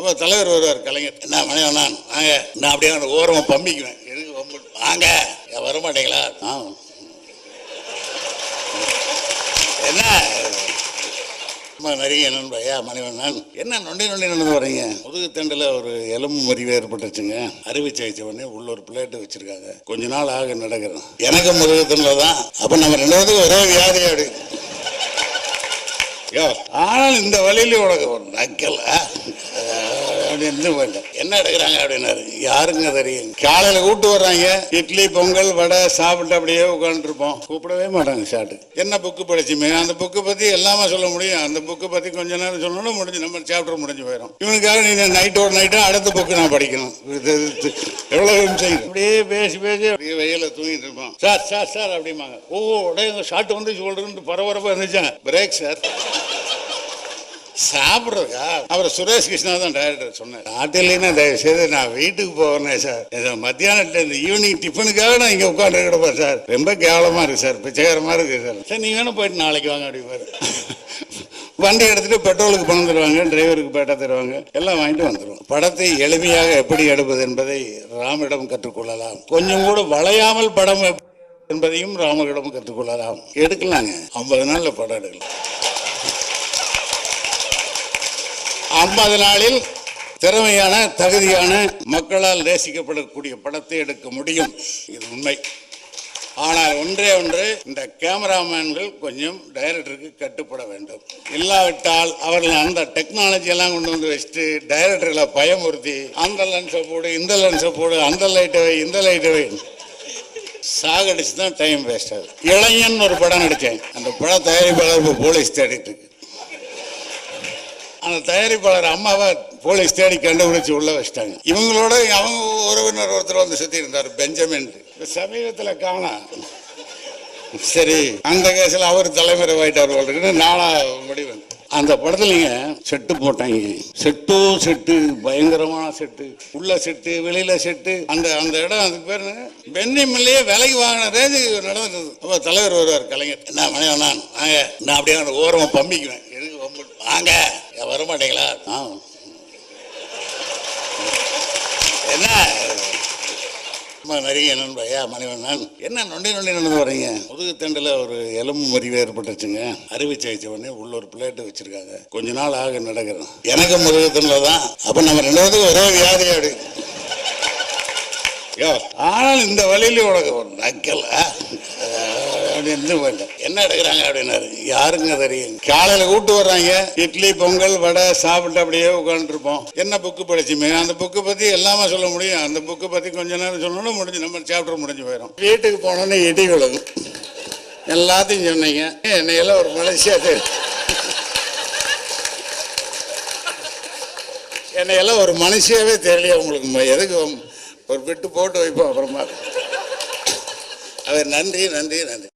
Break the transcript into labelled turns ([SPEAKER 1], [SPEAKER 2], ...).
[SPEAKER 1] அப்போ தலைவர் வருவார் கலைஞர். என்ன மணிவண்ணா வாங்க, நான் அப்படியே அந்த ஓரமாக பம்பிக்குவேன். எதுக்கு வாங்க, வரமாட்டீங்களா? என்ன நிறைய நண்பர் ஐயா மணிவண்ணன், என்ன நொண்டி நடந்து வரீங்க? முதுகு தண்டில் ஒரு எலும்பு முறிவு ஏற்பட்டுச்சுங்க. அறுவை சிகிச்சை பண்ணி உள்ள ஒரு பிளேட்டு வச்சிருக்காங்க. கொஞ்ச நாள் ஆக நடக்கிறேன். எனக்கு முதுகு தண்டில் தான். அப்போ நம்ம ரெண்டு பேருக்கு ஒரே வியாதி அப்படி. ஆனால் இந்த வழியில உனக்கு ஒரு நக்கல் அப்படின்னு போயிட்டேன். என்ன எடுக்கிறாங்க அப்படின்னாரு. யாருங்க தெரியும்? காலையில கூப்பிட்டு வர்றாங்க, இட்லி பொங்கல் வடை சாப்பிட்டு அப்படியே உட்காந்துட்டு இருப்போம். கூப்பிடவே மாட்டாங்க ஷாட்டு. என்ன புக்கு படிச்சுமே, அந்த புக்கை பத்தி எல்லாமே சொல்ல முடியும். அந்த புக்கை பத்தி கொஞ்ச நேரம் சொல்லணும், முடிஞ்சு நம்ம சாப்டர் முடிஞ்சு போயிடும். இவனுக்காக நீ நைட்டோட நைட்டா அடுத்த புக்கு நான் படிக்கணும். எவ்வளவு செய்யும். அப்படியே பேசி பேசி அப்படியே வெயில தூங்கிட்டு இருப்போம். சார் சார் சார் அப்படிம்பாங்க. உடனே ஷாட்டு வந்து சொல்றேன்னு பரபரப்பா இருந்துச்சாங்க. Break sir சாப்பிட்றதுக்கா? அப்புறம் சுரேஷ் கிருஷ்ணா தான் டைரக்டர் சொன்னேன். நாட்டிலேன்னா தயவு செய்து நான் வீட்டுக்கு போகிறேன் சார். மத்தியானம் இந்த ஈவினிங் டிஃபனுக்காக நான் இங்கே உட்காந்து கிடப்பேன் சார். ரொம்ப கேவலமாக இருக்குது சார், பிச்சைகரமாக இருக்குது சார். சரி நீங்கள் வேணும் போயிட்டு நாளைக்கு வாங்க அப்படிப்பாரு. வண்டி எடுத்துட்டு பெட்ரோலுக்கு பணம் தருவாங்க, டிரைவருக்கு பேட்டா தருவாங்க, எல்லாம் வாங்கிட்டு வந்துடுவோம். படத்தை எளிமையாக எப்படி எடுப்பது என்பதை ராமரிடம் கற்றுக்கொள்ளலாம். கொஞ்சம் கூட வளையாமல் படம் என்பதையும் ராமரிடம் கற்றுக்கொள்ளலாம். எடுக்கலாங்க, 50 நாளில் படம் எடுக்கலாம். 50 நாளில் திறமையான தகுதியான மக்களால் நேசிக்கப்படக்கூடிய படத்தை எடுக்க முடியும். இது உண்மை. ஆனால் ஒன்றே ஒன்று, இந்த கேமராமேன்கள் கொஞ்சம் டைரக்டருக்கு கட்டுப்பட வேண்டும். இல்லாவிட்டால் அவர்கள் அந்த டெக்னாலஜி எல்லாம் கொண்டு வந்து வச்சுட்டு டைரக்டர்களை பயமுறுத்தி அந்த லென்ஸை போடு, இந்த லென்ஸை போடு, அந்த லைட்டை வை, இந்த லைட்டை வை, சாகடிச்சு தான் டைம் வேஸ்ட் ஆகுது. இளைஞன் ஒரு படம் நடித்தேன். அந்த படம் தயாரிப்பாளர் இப்போ போலீஸ் தேடிட்டு இருக்கு. அந்த தயாரிப்பாளர் அம்மாவை போலீஸ் தேடி கண்டுபிடிச்சு உள்ள வச்சிட்டாங்க. இவங்களோட அவங்க உறவினர் ஒருத்தர் வந்து சுத்தி இருந்தார், பெஞ்சமின். சமீபத்தில் காணா. சரி, அந்த கேஸில் அவர் தலைமுறை ஆயிட்டார். நானா முடிவு. அந்த படத்துலங்க செட்டு போட்டாங்க. செட்டு பயங்கரமான செட்டு, உள்ள செட்டு வெளியில செட்டு. அந்த அந்த இடம் அதுக்கு பேரு பென்னிமில்லையே விலைக்கு வாங்கின ரேஞ்சு நடந்துருது. அப்போ தலைவர் வருவார் கலைஞர். என்ன மணிவண்ணா வாங்க, நான் அப்படியே அந்த ஓரமாக பம்பிக்குவேன். எதுக்கு வாங்க, வரமாட்டீங்களா? என்ன நிறைய நண்பர் ஐயா மணிவண்ணன், என்ன நொண்டி நடந்து வரீங்க? முதுகு தண்டில் ஒரு எலும்பு முறிவு ஏற்பட்டுச்சுங்க. அறுவை சிகிச்சை பண்ணி உள்ள ஒரு பிளேட்டு வச்சிருக்காங்க. கொஞ்ச நாள் ஆக நடக்கிறேன். எனக்கு முதுகு தண்டில் தான். அப்போ நம்ம ரெண்டு பேருக்கு ஒரே வியாதி அப்படி. ஆனால் இந்த வழியில உனக்கு ஒரு நக்கல் அப்படின்னு போயிட்டேன். என்ன எடுக்கிறாங்க அப்படின்னாரு. யாருங்க தெரியும்? காலையில கூப்பிட்டு வர்றாங்க, இட்லி பொங்கல் வடை சாப்பிட்டு அப்படியே உட்காந்துட்டு இருப்போம். என்ன புக்கு படிச்சுமே, அந்த புக்கை பத்தி எல்லாமே சொல்ல முடியும். அந்த புக்கை பத்தி கொஞ்ச நேரம் சொல்லணும், முடிஞ்சு நம்ம சாப்டர் முடிஞ்சு போயிடும். வீட்டுக்கு போனோன்னு இடி விழுகும். எல்லாத்தையும் சொன்னீங்க. என்னையெல்லாம் ஒரு மனுஷியா என்னையெல்லாம் ஒரு மனுஷியாவே தெரியல உங்களுக்கு. எதுக்கு ஒரு விட்டு போட்டு வைப்போம் அப்புறமா. அவர் நன்றி நன்றி நன்றி.